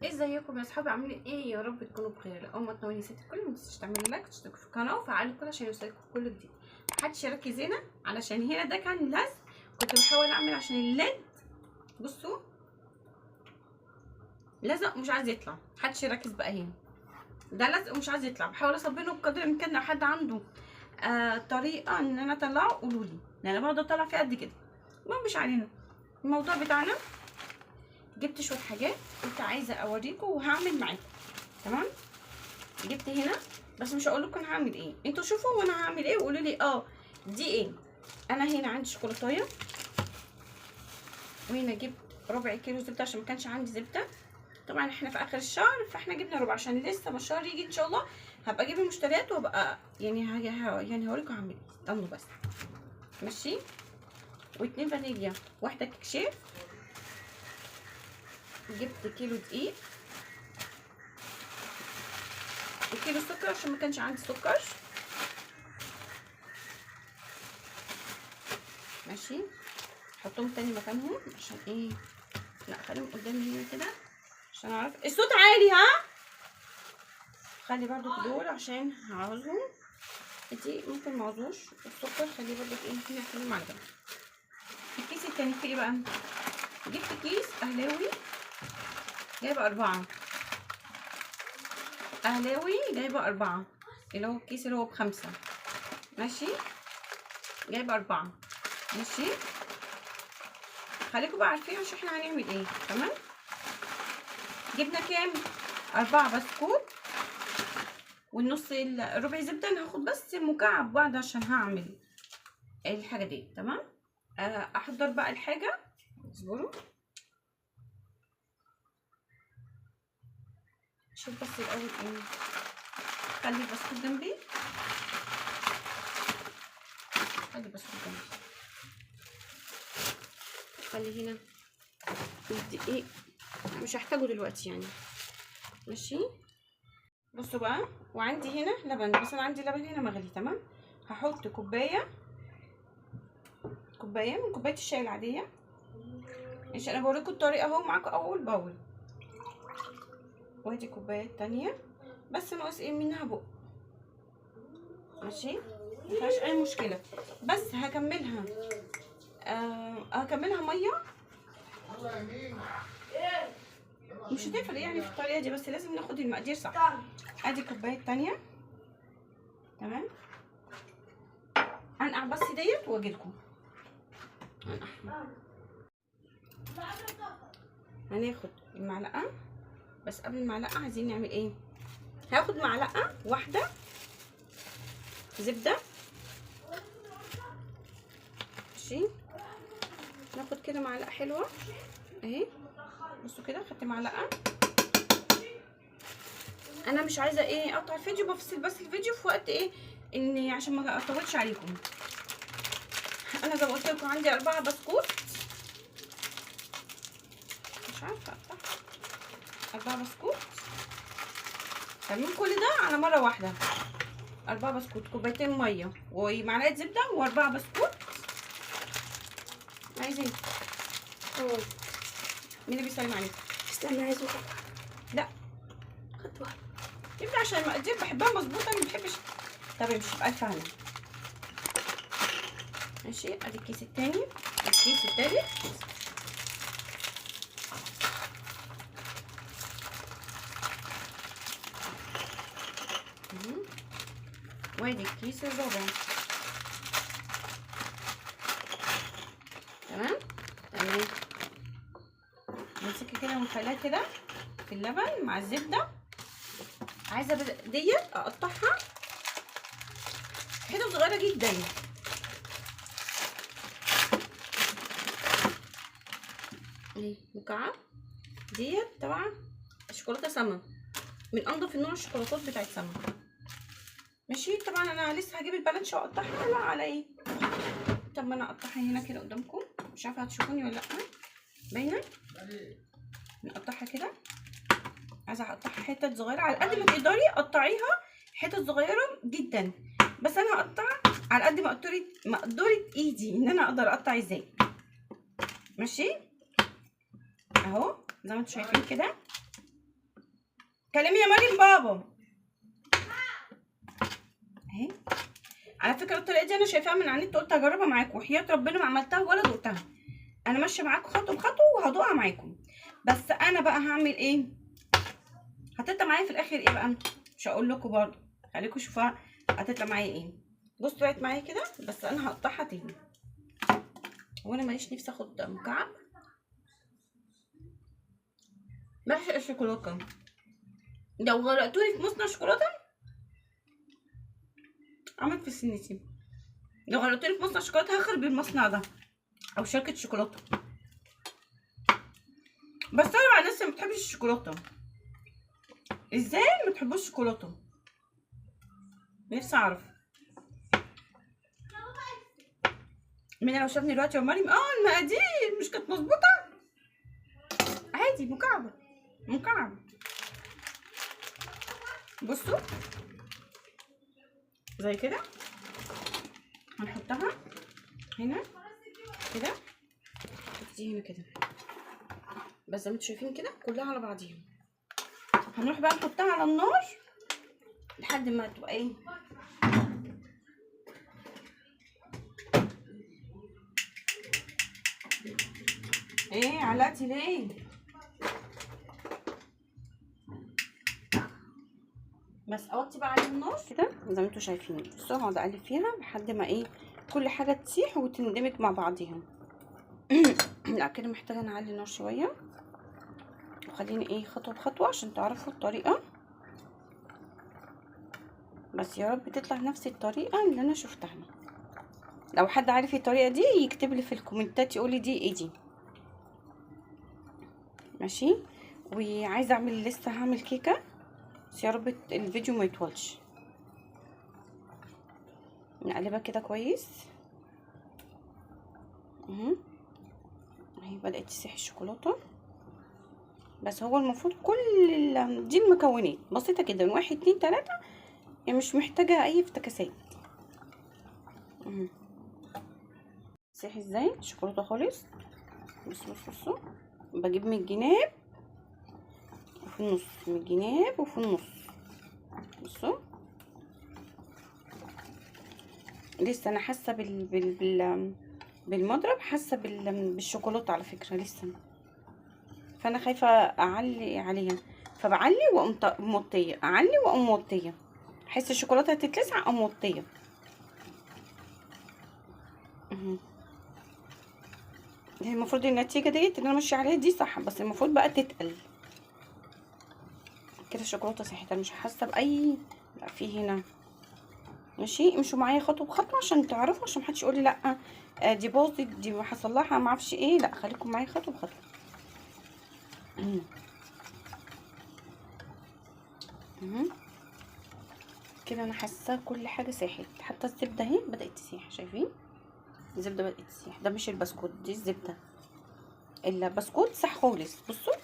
ازيكم يا اصحابي؟ عاملين ايه؟ يا رب تكونوا بخير. اول ما تنوري ست الكل ما تنسوش تعملوا لايك وتشتركوا في القناه وفعلوا الكل عشان يوصلكم كل جديد. محدش يركز هنا علشان هنا ده كان لزق، كنت بحاول اعمل عشان الليد. بصوا لزق ومش عايز يطلع. محدش يركز بقى هنا، ده لزق ومش عايز يطلع. بحاول اصبنه بقدر الامكان. لو حد عنده طريقه ان انا اطلعه قولوا لي، لان انا برضه اطلع فيه قد كده. المهم مش علينا الموضوع بتاعنا. جبت شويه حاجات كنت عايزه اوريكم وهعمل معاكم. تمام، جبت هنا بس مش هقول لكم هعمل ايه، انتوا شوفوا وانا هعمل ايه وقولوا لي دي ايه. انا هنا عندي شوكولاتايه، وهنا جبت ربع كيلو زبده عشان ما كانش عندي زبده. طبعا احنا في اخر الشهر فاحنا جبنا ربع عشان لسه ما الشهر يجي ان شاء الله. هبقى اجيب المشتريات وابقى يعني هوريكم هعمل ايه. استنوا بس ماشي. واتنين فانيليا، واحده كشاف. جبت كيلو دقيق وكيلو سكر عشان ما كانش عندي سكر. ماشي، حطهم تاني مكانهم عشان ايه، لا خليهم قدامي هنا كده عشان اعرف. الصوت عالي ها، خلي برضو دول عشان هعوزهم. دي ممكن معوزوش السكر، خليه برضو ايه هنا، خليهم على جنب. الكيس التاني في ايه بقى؟ جبت كيس اهلاوي جايبه 4. اهلاوي جايبه 4، اللي هو الكيس اللي هو ب5. ماشي، جايبه 4. ماشي، خليكم بقى عارفين عشان احنا هنعمل ايه. تمام، جبنا كام؟ 4 بسكوت والنص الربع زبده. انا هاخد بس مكعب واحد عشان هعمل الحاجه دي. تمام، احضر بقى الحاجه. اصبروا شوف بس الاول ايه. خلي البسكوت جنبي، خلي البسكوت جنبي، خلي هنا الدقيق مش هحتاجه دلوقتي يعني. ماشي، بصوا بقى. وعندي هنا لبن، بس انا عندي لبن هنا مغلي. تمام، هحط كوبايه من كوبايه الشاي العاديه. ماشي، انا بوريكم الطريقه اهو معاكم اول باول. وادي كوبايه تانية بس ناقص ايه منها بق. ماشي، مفيهاش اي مشكله، بس هكملها هكملها ميه. مش هتفرق يعني في الطريقه دي، بس لازم ناخد المقادير صح. ادي كوبايه تانية. تمام، هنقع بس ديت واجيلكم. هناخد المعلقه، بس قبل المعلقه عايزين نعمل ايه. هاخد معلقه واحده زبده. ماشي، ناخد كده معلقه حلوه اهي. بصوا كده خدت معلقه. انا مش عايزه ايه اقطع الفيديو، بفصل بس الفيديو في وقت ايه، اني عشان ما اطولش عليكم. انا زي ما قلت لكم عندي 4 بسكوت، مش عارفه اقطع 4 بسكوت. تمام، كل ده على مره واحده. 4 بسكوت، كوبايتين ميه ومعلقه زبده و4 بسكوت. عايزين مين اللي بيسلم عليكم؟ استنى، عايزه لا خد واحده يبقى عشان المقادير بحبها مظبوطه، ما بحبش. طب امشي بألف هنا. ماشي، ادي الكيس التاني، الكيس التالت. وادي الكيس الرابع. تمام تمام، نمسكها كده ونخليها كده في اللبن مع الزبده. عايزه ديت اقطعها حتت صغيره جدا. اهي مكعب. ديت طبعا شوكولاته سما، من انضف النوع الشوكولاتات بتاعت سما. ماشي، طبعا انا لسه هجيب البلانش واقطعها. لا على ايه، طب ما انا اقطعها هنا كده قدامكم. مش عارفه هتشوفوني ولا لا، باينه. نقطعها كده. عايزه اقطعها حتت صغيره على قد ما تقدري قطعيها حتت صغيره جدا، بس انا هقطع على قد مقدرة ايدي ان انا اقدر اقطع ازاي. ماشي، اهو زي ما انتم شايفين كده. كلمي يا مريم بابا اهي. على فكره الطريقه دي انا شايفاها من على النت، قلت اجربها معاكم، وحياه ربنا ما عملتها ولا دقتها. انا ماشيه معاكم خطوه بخطوه وهدوقها معاكم. بس انا بقى هعمل ايه؟ هتطلع معايا في الاخر ايه بقى؟ مش هقول لكم برضه، خليكم شوفوها هتطلع معايا ايه. بصوا طلعت معايا كده، بس انا هقطعها تاني. وانا ماليش نفسي اخد مكعب. بحشق الشوكولاته. لو غرقتوني في مصنع شوكولاته عملت في سنتي. لو غرقتوني في مصنع شوكولاته هخرب المصنع ده او شركه شوكولاته. بس انا مع الناس اللي ما بتحبش الشوكولاته. ازاي ما بتحبوش الشوكولاته؟ نفسي اعرف. مين لو شافني دلوقتي يا مريم المقادير مش كانت مظبوطه. عادي مكعب مكعب. بصوا زي كده هنحطها هنا كده، دي هنا كده، بس زي ما انتوا شايفين كده كلها على بعضيها. هنروح بقى نحطها على النار لحد ما تبقى ايه علقتي ليه؟ بس اوطي بقى على النار كده زي ما انتوا شايفين. بصوا هقعد اقلب فيها لحد ما كل حاجه تسيح وتندمج مع بعضيها. لا كده محتاجه نعلي النار شويه، وخليني خطوه بخطوه عشان تعرفوا الطريقه. بس يا رب تطلع نفس الطريقه اللي انا شفتها. لو حد عارف الطريقه دي يكتب لي في الكومنتات يقول لي دي ايه دي. ماشي. وعايزه اعمل لسه هعمل كيكه، بس يا رب الفيديو ما يطولش. نقلبها كده كويس اهي. بدأت تسيح الشوكولاته. بس هو المفروض كل دي المكونات بسيطه جدا، 1 2 3، يعني مش محتاجه اي افتكاسات. تسيح ازاي الشوكولاته خالص. بصوا بجيب من الجناب وفي النص، من الجناب وفي النص. بصوا لسه انا حاسه بالمضرب، حاسه بالشوكولاته على فكره لسه، فانا خايفه اعلي عليها، فبعلي واقوم موطيه، اعلي واقوم موطيه، احس الشوكولاته هتتلسع اقوم موطيه. هي المفروض النتيجه ديت اللي انا ماشيه عليها دي صح، بس المفروض بقى تتقل كده. الشوكولاته ساحت، انا مش حاسه باي. لا في هنا. ماشي امشوا معايا خطوه بخطوه عشان تعرفوا، عشان محدش يقول لي لا دي باظت دي حصل لها ما اعرفش ايه. لا خليكم معايا خطوه بخطوه. كده انا حاسه كل حاجه ساحت، حتى الزبده اهي بدات تسيح. شايفين الزبده بدات تسيح؟ ده مش البسكوت، دي الزبده. البسكوت ساح خالص. بصوا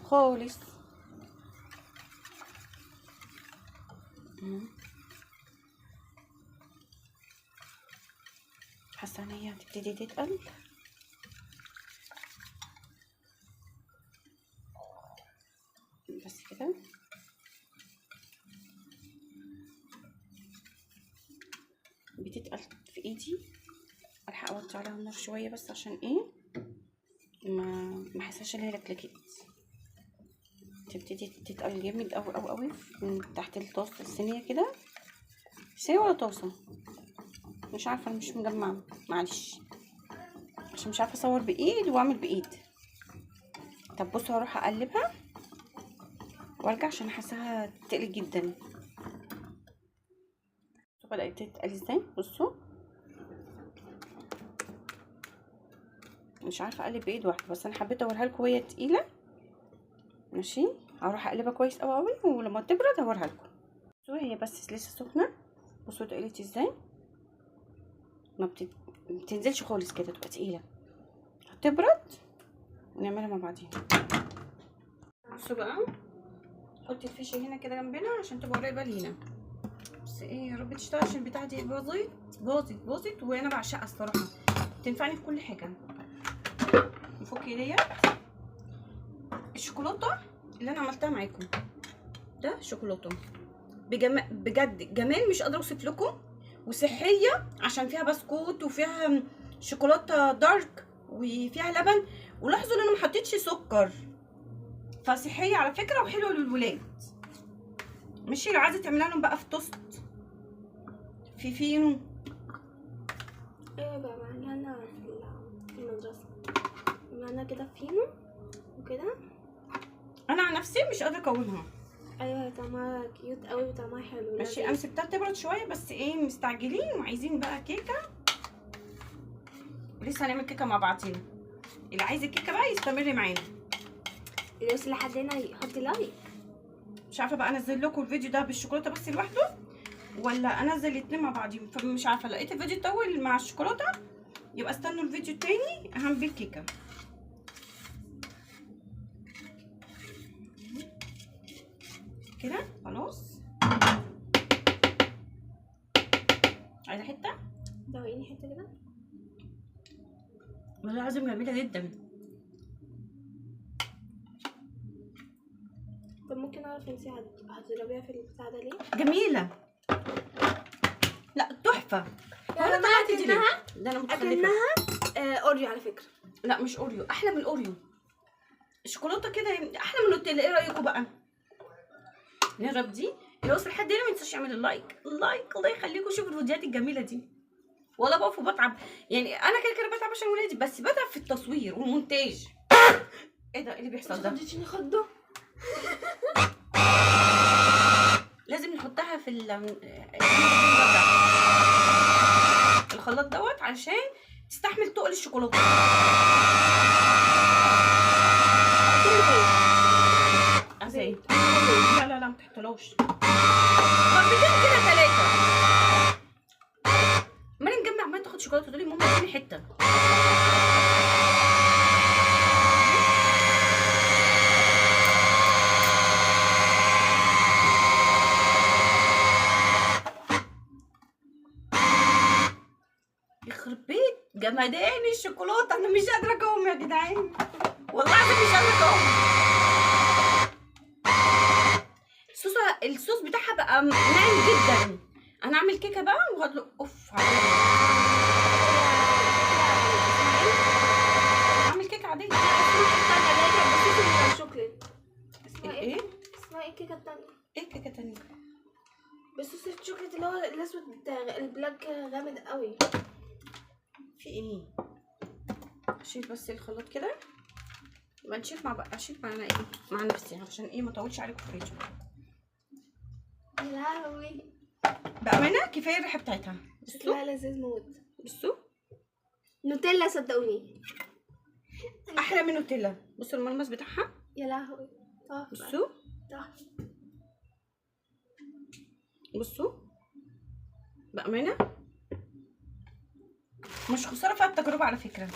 خالص. حاسه ان هي هتبتدي تتقل. بس كده بتتقل في ايدي. الحق اوطي عليها النار شويه بس عشان ما احسهاش ان هي لكلكت. تبتدي تتقل جامد قوي قوي قوي من تحت الطاسه الصينيه كده. صينيه ولا طاسه مش عارفه، انا مش مجمعه معلش، عشان مش عارفه اصور بايد واعمل بايد. طب بصوا هروح اقلبها وارجع عشان حاساها تقلق جدا. بدات تتقل ازاي. بصوا مش عارفه اقلب بايد واحده، بس انا حبيت اوريها لكم وهي تقيله. ماشي هروح اقلبها كويس قوي قوي، ولما تبرد هوريها لكم. بصوا هي بس لسه سخنه. بصوا تقلت ازاي، ما بتنزلش خالص كده، تبقى تقيله. هتبرد ونعملها مع بعضينا. بصوا بقى حطي الفيشه هنا كده جنبنا عشان تبقى قريبه لينا. بس يا رب تشتغل، عشان البتاعه دي باظت وانا بعشقها الصراحه، تنفعني في كل حاجه. نفك ديت الشوكولاته اللي انا عملتها معاكم. ده شوكولاته بجد جمال مش قادره اوصف لكم، وصحيه عشان فيها بسكوت وفيها شوكولاته دارك وفيها لبن، ولاحظوا ان انا ما حطيتش سكر، فصحيه على فكره وحلوه للولاد. ماشي، لو عايزه تعملها لهم بقى في توست في فينو. ايوه بقى معانا في المدرسه معانا كده فينو وكده. انا عن نفسي مش قادره اكونها. ايوه طعمها كيوت قوي وطعمها حلو. ماشي، انا سبتها تبرد شويه بس ايه مستعجلين وعايزين بقى كيكه، ولسه هنعمل كيكه مع بعضينا. اللي عايز الكيكه بقى يستمر معانا. اللي وصل لحد هنا يحط لايك. مش عارفه بقى انزل لكم الفيديو ده بالشوكولاته بس لوحده ولا انزل الاتنين مع بعضيهم، فمش عارفه. لقيت الفيديو طول مع الشوكولاته، يبقى استنوا الفيديو التاني هعمل بيه الكيكه. كده خلاص. عايزه حته؟ دوقيني حته كده. والله العظيم جميله جدا. طب ممكن اعرف انتي هتضربيها في البتاع ده ليه؟ جميله، لا تحفه. يا جماعه اكنها ده انا متخلفه. اكنها اوريو على فكره. لا مش اوريو، احلى من الاوريو. الشوكولاته كده احلى من النوتيلا. ايه رايكم بقى؟ نجرب دي. اللي وصل لحد هنا ما ينساش يعمل اللايك. الله يخليكم. شوفوا الفيديوهات الجميله دي. والله بقف وبتعب، يعني انا كده بتعب عشان ولادي، بس بتعب في التصوير والمونتاج. ايه ده؟ ايه اللي بيحصل ده؟ خدتيني خضه. لازم نحطها في الخلاط دوت علشان تستحمل تقل الشوكولاته. ازاي؟ لا ما تحطلوش. ضربتين كده 3. ما نجمع عمال تاخد شوكولاته تقولي ماما اديني حته. يخرب بيت جمدان الشوكولاته. انا مش قادره اقاوم يا جدعان، والله العظيم مش قادره اقاوم. الصوص بتاعها بقى ناعم جدا. انا اعمل كيكه بقى وهدلق اوف عليها. اعمل كيكه عاديه. شوكليت. اسمها ايه؟ اسمها ايه الكيكه التانية؟ ايه كيكه تانية؟ بصوص الشوكليت اللي هو الاسود البلاك غامق قوي. في ايه؟ اشيل بس الخلاط كده. يبقى نشيل اشيل معانا ايه مع نفسي عشان ايه ما اطولش عليكم في الفيديو. يا لهوي بامانه كفايه الريحه بتاعتها. بصوا لا لذيذ موت. بصوا نوتيلا صدقوني احلى من نوتيلا. بصوا الملمس بتاعها. يا لهوي تحفه. بصوا تحفه. بصوا بامانه مش خساره فيها التجربه على فكره.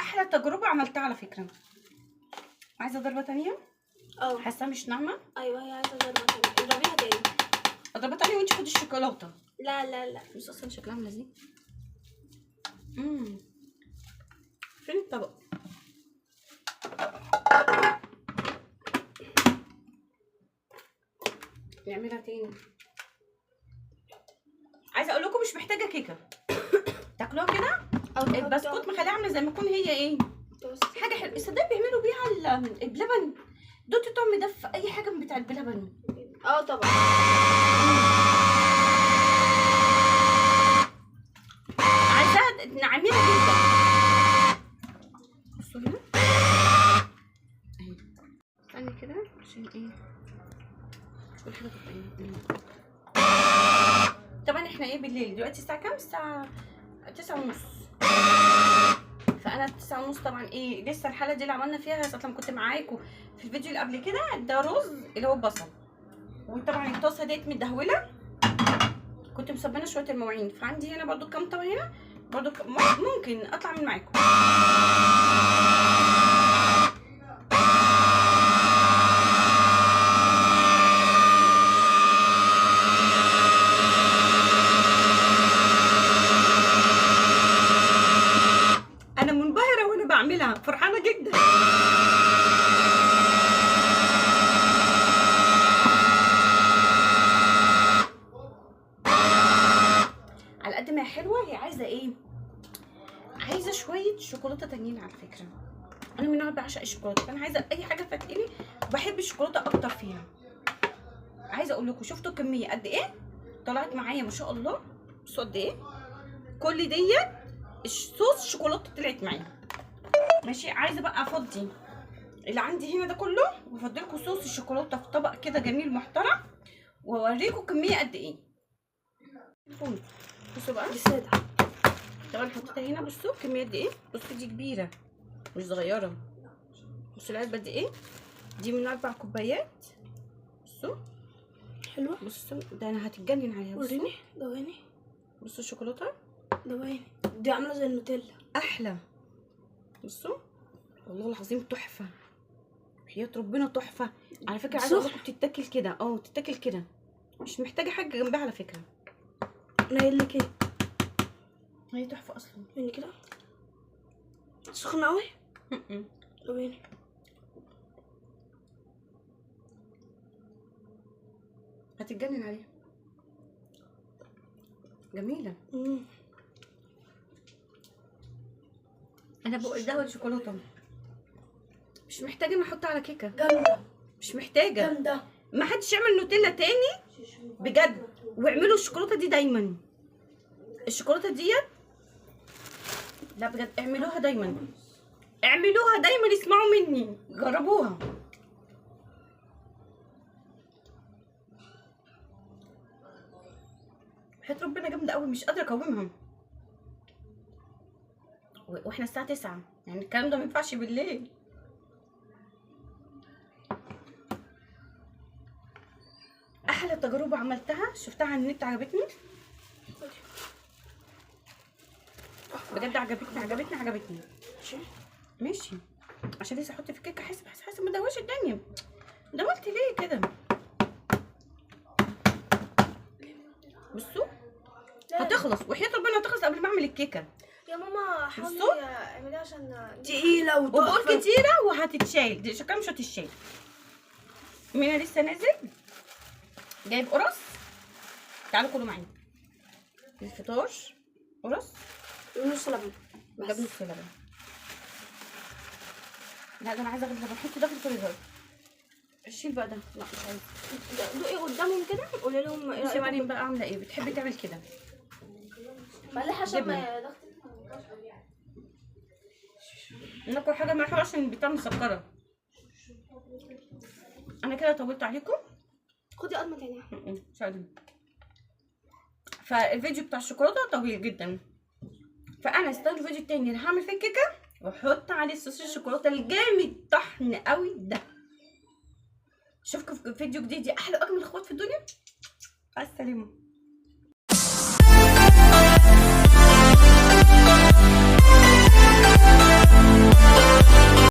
احلى تجربه عملتها على فكره. عايزه ضربه تانية. حاسه مش ناعمه. ايوه هي عايزه ضربه تانية. اضربيها تاني. ضربه تانية وانت خدي الشوكولاته. لا بص اصلا شكلها عامله ازاي. فين الطبق؟ نعملها تاني. عايزه اقول لكم مش محتاجه كيكه. تاكلوها كده. البسكوت مخليها عامله زي ما تكون هي ايه حاجه حلوه. صدق بيعملوا بيها بلبن. دوت طعم ده في اي حاجه من بتاع بلبن. طبعا. عايزاها نعملها جدا. بصوا هنا اهي. استني كده عشان ايه كل حاجه تبقى طبعا احنا ايه بالليل دلوقتي الساعه كام؟ الساعه 9:30. فانا 9:30 طبعا ايه لسه الحاله دي اللي عملنا فيها ساعه لما كنت معاكم في الفيديو اللي قبل كده. ده رز اللي هو بصل، وطبعا الطاسه ديت مدهوله. كنت مسبنه شويه المواعين، فعندي هنا برضو كام طبق هنا برضو ممكن اطلع من معاكم. انا منبهره وانا بعملها، فرحانه جدا. حلوه، هي عايزه ايه؟ عايزه شويه شوكولاته تانيين على فكره. انا من النوع اللي بعشق الشوكولاته، فانا عايزه اي حاجه فاتقلي بحب الشوكولاته اكتر فيها. عايزه اقول لكم شفتوا الكميه قد ايه طلعت معايا ما شاء الله. بصوا قد ايه كل ديت الصوص الشوكولاته طلعت معايا. ماشي، عايزه بقى افضي اللي عندي هنا ده كله وافضي لكم صوص الشوكولاته في طبق كده جميل محترم واوريكم كميه قد ايه. بصوا بقى السادة طبعا حطيتها هنا. بصوا الكميه قد ايه، بصوا دي كبيره مش صغيره. بصوا العلبه دي ايه، دي من 4 كوبايات. بصوا حلوة. بصوا ده انا هتتجنن عليها. بصوا وريني دواني. بصوا الشوكولاته دواني دي عاملة زي النوتيلا. احلى. بصوا والله العظيم تحفه، حياة ربنا تحفه على فكره. عايزه اقول لكم بتتاكل كده، بتتاكل كده مش محتاجه حاجه جنبها على فكره. نايل لك ايه؟ هي تحفه اصلا. يعني كده سخنة اوي. دواني هتتجنن عليها، جميله. انا بقول ده الشوكولاته مش محتاجه ان احطها على كيكه، جامدة مش محتاجه. جامدة. ما حدش يعمل نوتيلا تاني بجد، واعملوا الشوكولاته دي دايما. الشوكولاته ديت لا بجد اعملوها دايما، اعملوها دايما، اسمعوا مني جربوها. حياة ربنا جامده قوي مش قادره اقاومها. واحنا الساعه 9 يعني الكلام ده ما ينفعش بالليل. احلى تجربه عملتها شفتها على النت عجبتني بجد، عجبتني. ماشي عشان لسه احط في الكيكه. حاسه ما دوش الدنيا. دولت ليه كده؟ بصوا هتخلص وحياة ربنا هتخلص قبل ما اعمل الكيكه. يا ماما حاولي بصوا. اعمليها عشان تقيله وبقول كتيره وهتتشال، دي شكلها مش هتتشال. مينا لسه نازل جايب قرص، تعالوا كلوا معايا الفطار. قرص ونص لبن. جاب نص لبن. لا ده انا عايزه اغلي لبن، حطي ده في الفريزر. شيل بقى ده، لا مش عايزه. دوقي قدامهم كده قولي لهم ايه بصي رايكم. مريم بقى عامله ايه، بتحبي تعمل كده. ملح عشان جبنة. ما ضغط. ناكل حاجه ملح عشان بتعمل مسكره. انا كده طولت عليكم. خدي قطمه تانية. مش قادره. فالفيديو بتاع الشوكولاته طويل جدا، فانا استنى الفيديو التاني اللي هعمل فيه الكيكه واحط عليه صوص الشوكولاته الجامد طحن قوي ده. اشوفكم في فيديو جديد يا احلى واجمل اخوات في الدنيا. مع السلامه.